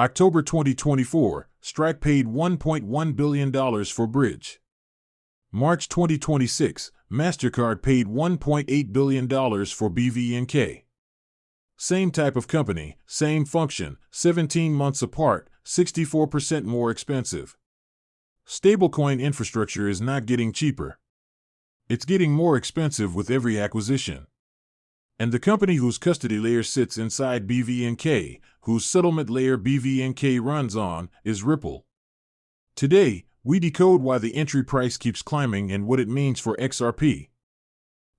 October 2024, Stripe paid $1.1 billion for Bridge. March 2026, Mastercard paid $1.8 billion for BVNK. Same type of company, same function, 17 months apart, 64% more expensive. Stablecoin infrastructure is not getting cheaper. It's getting more expensive with every acquisition. And the company whose custody layer sits inside BVNK, whose settlement layer BVNK runs on, is Ripple. Today, we decode why the entry price keeps climbing and what it means for XRP.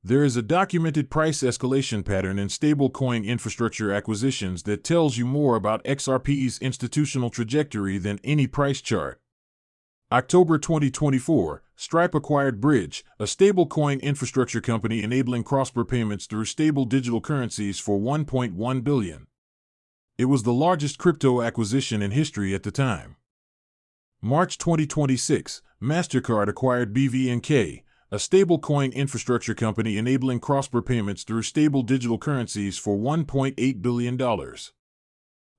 There is a documented price escalation pattern in stablecoin infrastructure acquisitions that tells you more about XRP's institutional trajectory than any price chart. October 2024, Stripe acquired Bridge, a stablecoin infrastructure company enabling cross-border payments through stable digital currencies for $1.1 billion. It was the largest crypto acquisition in history at the time. March 2026, Mastercard acquired BVNK, a stablecoin infrastructure company enabling cross-border payments through stable digital currencies for $1.8 billion.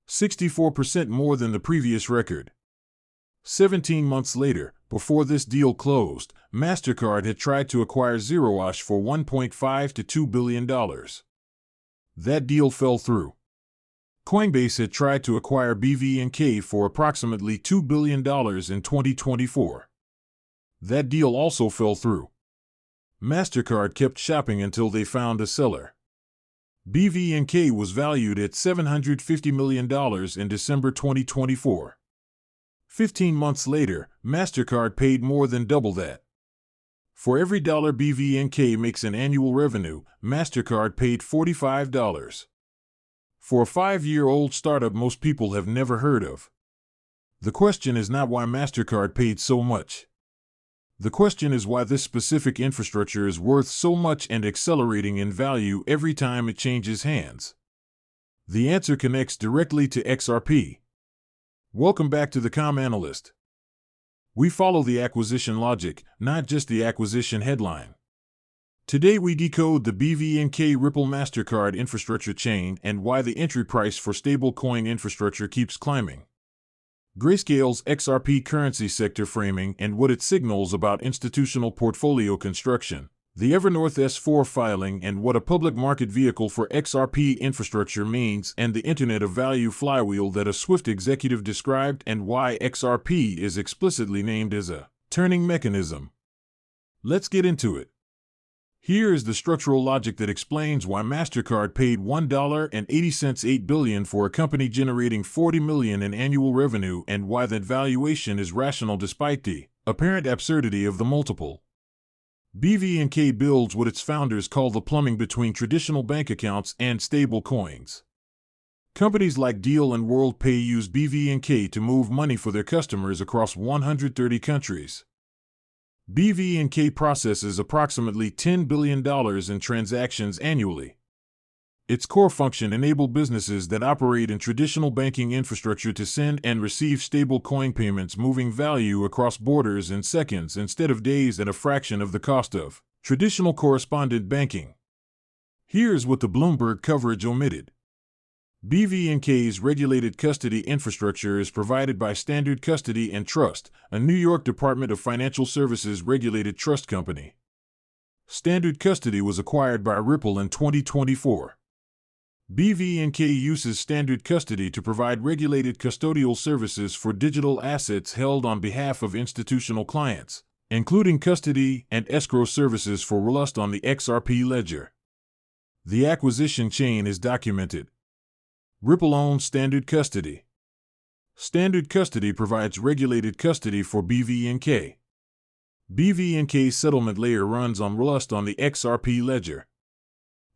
64% more than the previous record. 17 months later, before this deal closed, Mastercard had tried to acquire Zeroash for $1.5 to $2 billion. That deal fell through. Coinbase had tried to acquire BVNK for approximately $2 billion in 2024. That deal also fell through. Mastercard kept shopping until they found a seller. BVNK was valued at $750 million in December 2024. 15 months later, Mastercard paid more than double that. For every dollar BVNK makes in annual revenue, Mastercard paid $45. For a 5-year-old startup most people have never heard of. The question is not why Mastercard paid so much. The question is why this specific infrastructure is worth so much and accelerating in value every time it changes hands. The answer connects directly to XRP. Welcome back to the Com Analyst. We follow the acquisition logic, not just the acquisition headline. Today we decode the BVNK Ripple Mastercard infrastructure chain and why the entry price for stablecoin infrastructure keeps climbing. Grayscale's XRP currency sector framing and what it signals about institutional portfolio construction. The Evernorth S-4 filing and what a public market vehicle for XRP infrastructure means, and the Internet of Value flywheel that a Swift executive described, and why XRP is explicitly named as a turning mechanism. Let's get into it. Here is the structural logic that explains why Mastercard paid $1.80 billion for a company generating $40 million in annual revenue and why that valuation is rational despite the apparent absurdity of the multiple. BVNK builds what its founders call the plumbing between traditional bank accounts and stable coins. Companies like Deal and WorldPay use BVNK to move money for their customers across 130 countries. BVNK processes approximately $10 billion in transactions annually. Its core function enables businesses that operate in traditional banking infrastructure to send and receive stable coin payments moving value across borders in seconds instead of days at a fraction of the cost of traditional correspondent banking. Here's what the Bloomberg coverage omitted. BVNK's regulated custody infrastructure is provided by Standard Custody and Trust, a New York Department of Financial Services regulated trust company. Standard Custody was acquired by Ripple in 2024. BVNK uses Standard Custody to provide regulated custodial services for digital assets held on behalf of institutional clients, including custody and escrow services for Rust on the XRP ledger. The acquisition chain is documented. Ripple owns Standard Custody. Standard Custody provides regulated custody for BVNK. BVNK's settlement layer runs on Rust on the XRP ledger.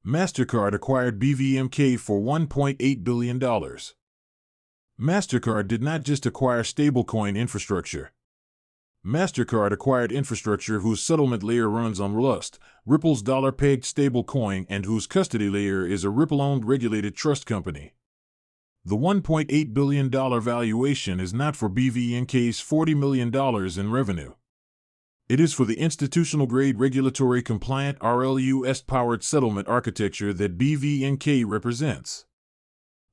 Mastercard acquired BVNK for $1.8 billion. Mastercard did not just acquire stablecoin infrastructure. Mastercard acquired infrastructure whose settlement layer runs on Rust, Ripple's dollar-pegged stablecoin, and whose custody layer is a Ripple-owned regulated trust company. The $1.8 billion valuation is not for BVNK's $40 million in revenue. It is for the institutional-grade regulatory-compliant RLUS-powered settlement architecture that BVNK represents.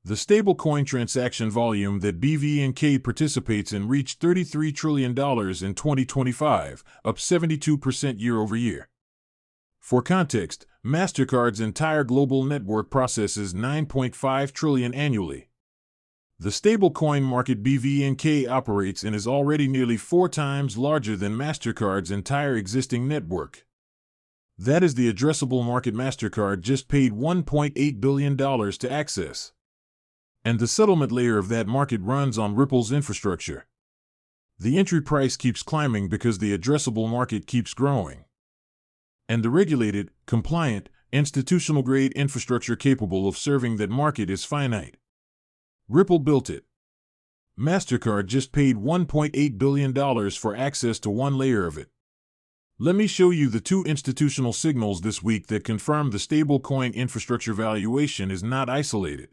The stablecoin transaction volume that BVNK participates in reached $33 trillion in 2025, up 72% year-over-year. For context, Mastercard's entire global network processes 9.5 trillion annually. The stablecoin market BVNK operates in is already nearly 4 times larger than Mastercard's entire existing network. That is the addressable market Mastercard just paid $1.8 billion to access. And the settlement layer of that market runs on Ripple's infrastructure. The entry price keeps climbing because the addressable market keeps growing. And the regulated, compliant, institutional-grade infrastructure capable of serving that market is finite. Ripple built it. Mastercard just paid $1.8 billion for access to one layer of it. Let me show you the 2 institutional signals this week that confirm the stablecoin infrastructure valuation is not isolated.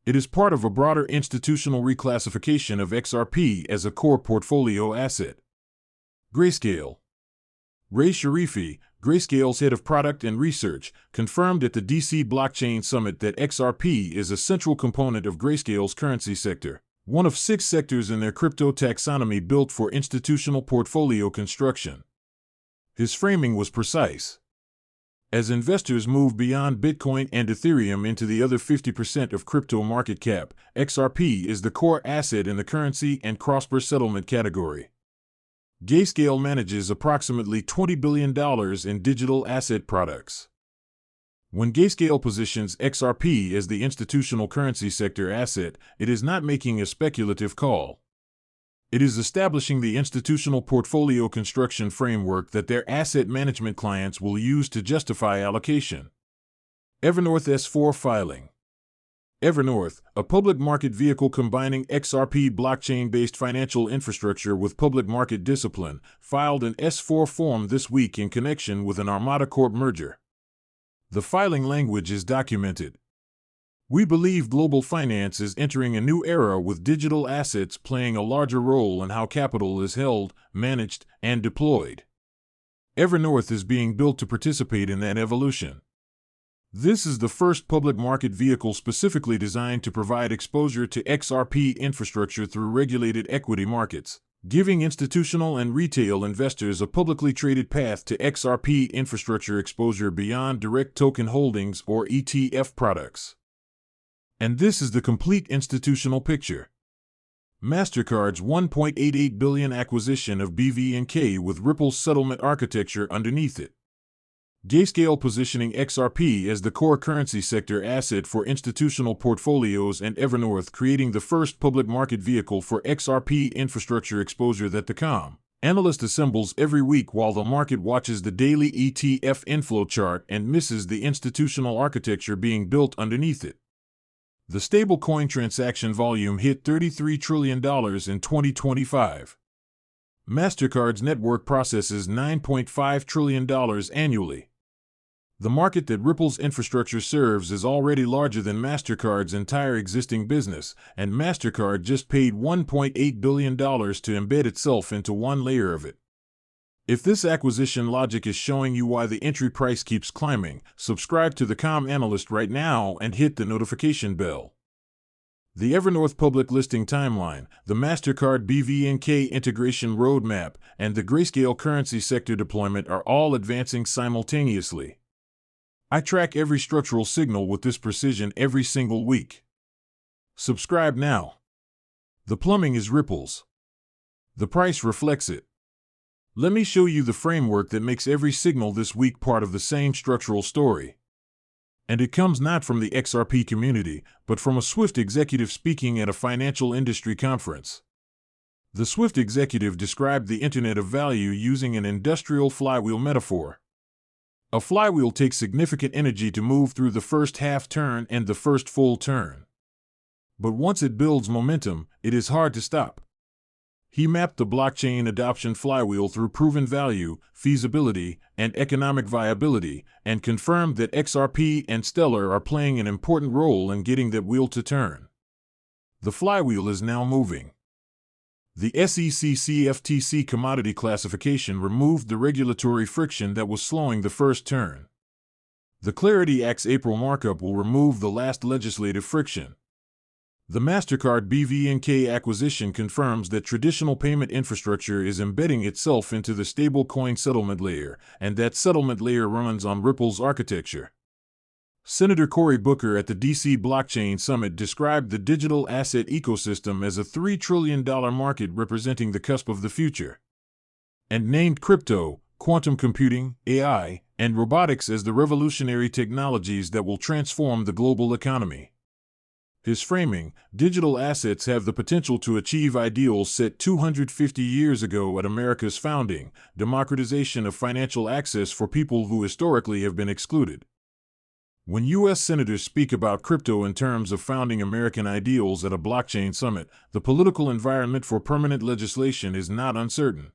It is part of a broader institutional reclassification of XRP as a core portfolio asset. Grayscale. Ray Sharifi, Grayscale's head of product and research, confirmed at the DC Blockchain Summit that XRP is a central component of Grayscale's currency sector, one of 6 sectors in their crypto taxonomy built for institutional portfolio construction. His framing was precise. As investors move beyond Bitcoin and Ethereum into the other 50% of crypto market cap, XRP is the core asset in the currency and cross-border settlement category. Grayscale manages approximately $20 billion in digital asset products. When Grayscale positions XRP as the institutional currency sector asset, it is not making a speculative call. It is establishing the institutional portfolio construction framework that their asset management clients will use to justify allocation. Evernorth S-4 filing. Evernorth, a public market vehicle combining XRP blockchain-based financial infrastructure with public market discipline, filed an S-4 form this week in connection with an Armada Corp merger. The filing language is documented. We believe global finance is entering a new era with digital assets playing a larger role in how capital is held, managed, and deployed. Evernorth is being built to participate in that evolution. This is the first public market vehicle specifically designed to provide exposure to XRP infrastructure through regulated equity markets, giving institutional and retail investors a publicly traded path to XRP infrastructure exposure beyond direct token holdings or ETF products. And this is the complete institutional picture. Mastercard's $1.88 billion acquisition of BVNK with Ripple's settlement architecture underneath it. Grayscale positioning XRP as the core currency sector asset for institutional portfolios and Evernorth creating the first public market vehicle for XRP infrastructure exposure that the COM analyst assembles every week while the market watches the daily ETF inflow chart and misses the institutional architecture being built underneath it. The stablecoin transaction volume hit $33 trillion in 2025. Mastercard's network processes $9.5 trillion annually. The market that Ripple's infrastructure serves is already larger than Mastercard's entire existing business, and Mastercard just paid $1.8 billion to embed itself into one layer of it. If this acquisition logic is showing you why the entry price keeps climbing, subscribe to the COM Analyst right now and hit the notification bell. The Evernorth public listing timeline, the Mastercard BVNK integration roadmap, and the Grayscale currency sector deployment are all advancing simultaneously. I track every structural signal with this precision every single week. Subscribe now. The plumbing is Ripple's. The price reflects it. Let me show you the framework that makes every signal this week part of the same structural story. And it comes not from the XRP community, but from a Swift executive speaking at a financial industry conference. The Swift executive described the Internet of Value using an industrial flywheel metaphor. A flywheel takes significant energy to move through the first half turn and the first full turn. But once it builds momentum, it is hard to stop. He mapped the blockchain adoption flywheel through proven value, feasibility, and economic viability, and confirmed that XRP and Stellar are playing an important role in getting that wheel to turn. The flywheel is now moving. The SEC CFTC commodity classification removed the regulatory friction that was slowing the first turn. The Clarity Act's April markup will remove the last legislative friction. The Mastercard BVNK acquisition confirms that traditional payment infrastructure is embedding itself into the stablecoin settlement layer, and that settlement layer runs on Ripple's architecture. Senator Cory Booker at the DC Blockchain Summit described the digital asset ecosystem as a $3 trillion market representing the cusp of the future, and named crypto, quantum computing, AI, and robotics as the revolutionary technologies that will transform the global economy. His framing, digital assets have the potential to achieve ideals set 250 years ago at America's founding, democratization of financial access for people who historically have been excluded. When U.S. senators speak about crypto in terms of founding American ideals at a blockchain summit, the political environment for permanent legislation is not uncertain.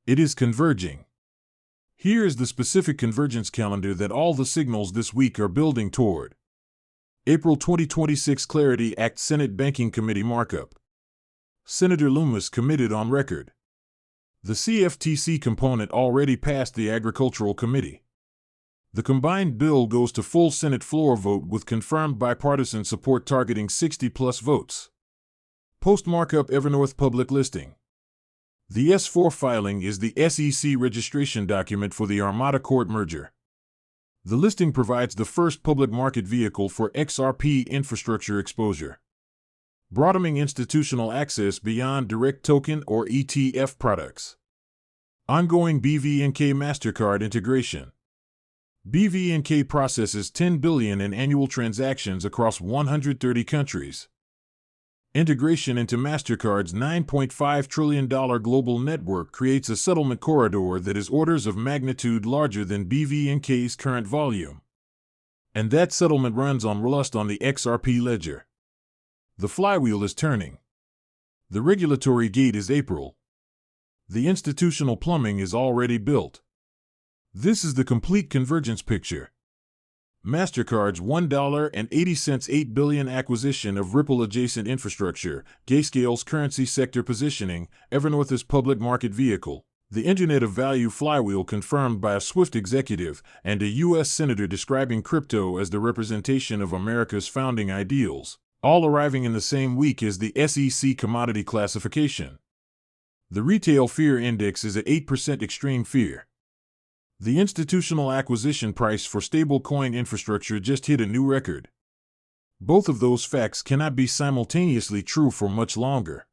It is converging. Here is the specific convergence calendar that all the signals this week are building toward. April 2026 Clarity Act Senate Banking Committee markup. Senator Loomis committed on record. The CFTC component already passed the Agricultural Committee. The combined bill goes to full Senate floor vote with confirmed bipartisan support targeting 60-plus votes. Post-markup Evernorth public listing. The S-4 filing is the SEC registration document for the Armada Court merger. The listing provides the first public market vehicle for XRP infrastructure exposure, broadening institutional access beyond direct token or ETF products. Ongoing BVNK Mastercard integration. BVNK processes 10 billion in annual transactions across 130 countries. Integration into Mastercard's $9.5 trillion global network creates a settlement corridor that is orders of magnitude larger than BVNK's current volume. And that settlement runs on Rust on the XRP ledger. The flywheel is turning. The regulatory gate is April. The institutional plumbing is already built. This is the complete convergence picture. Mastercard's $1.80 $8 billion acquisition of Ripple-adjacent infrastructure, Grayscale's currency sector positioning, Evernorth's public market vehicle, the Internet of Value flywheel confirmed by a Swift executive, and a U.S. senator describing crypto as the representation of America's founding ideals, all arriving in the same week as the SEC commodity classification. The retail fear index is at 8% extreme fear. The institutional acquisition price for stablecoin infrastructure just hit a new record. Both of those facts cannot be simultaneously true for much longer.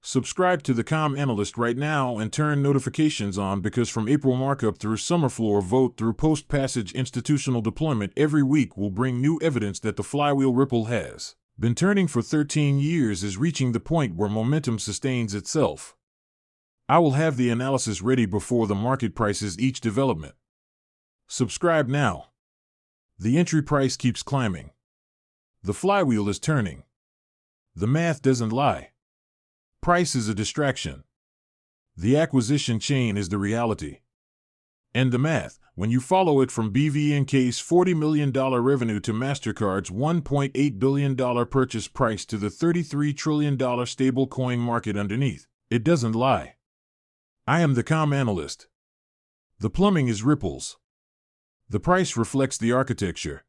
Subscribe to the Com Analyst right now and turn notifications on, because from April markup through summer floor vote through post-passage institutional deployment, every week will bring new evidence that the flywheel Ripple has been turning for 13 years is reaching the point where momentum sustains itself. I will have the analysis ready before the market prices each development. Subscribe now. The entry price keeps climbing. The flywheel is turning. The math doesn't lie. Price is a distraction. The acquisition chain is the reality. And the math, when you follow it from BVNK's $40 million revenue to Mastercard's $1.8 billion purchase price to the $33 trillion stablecoin market underneath, it doesn't lie. I am the Com Analyst. The plumbing is Ripple's. The price reflects the architecture.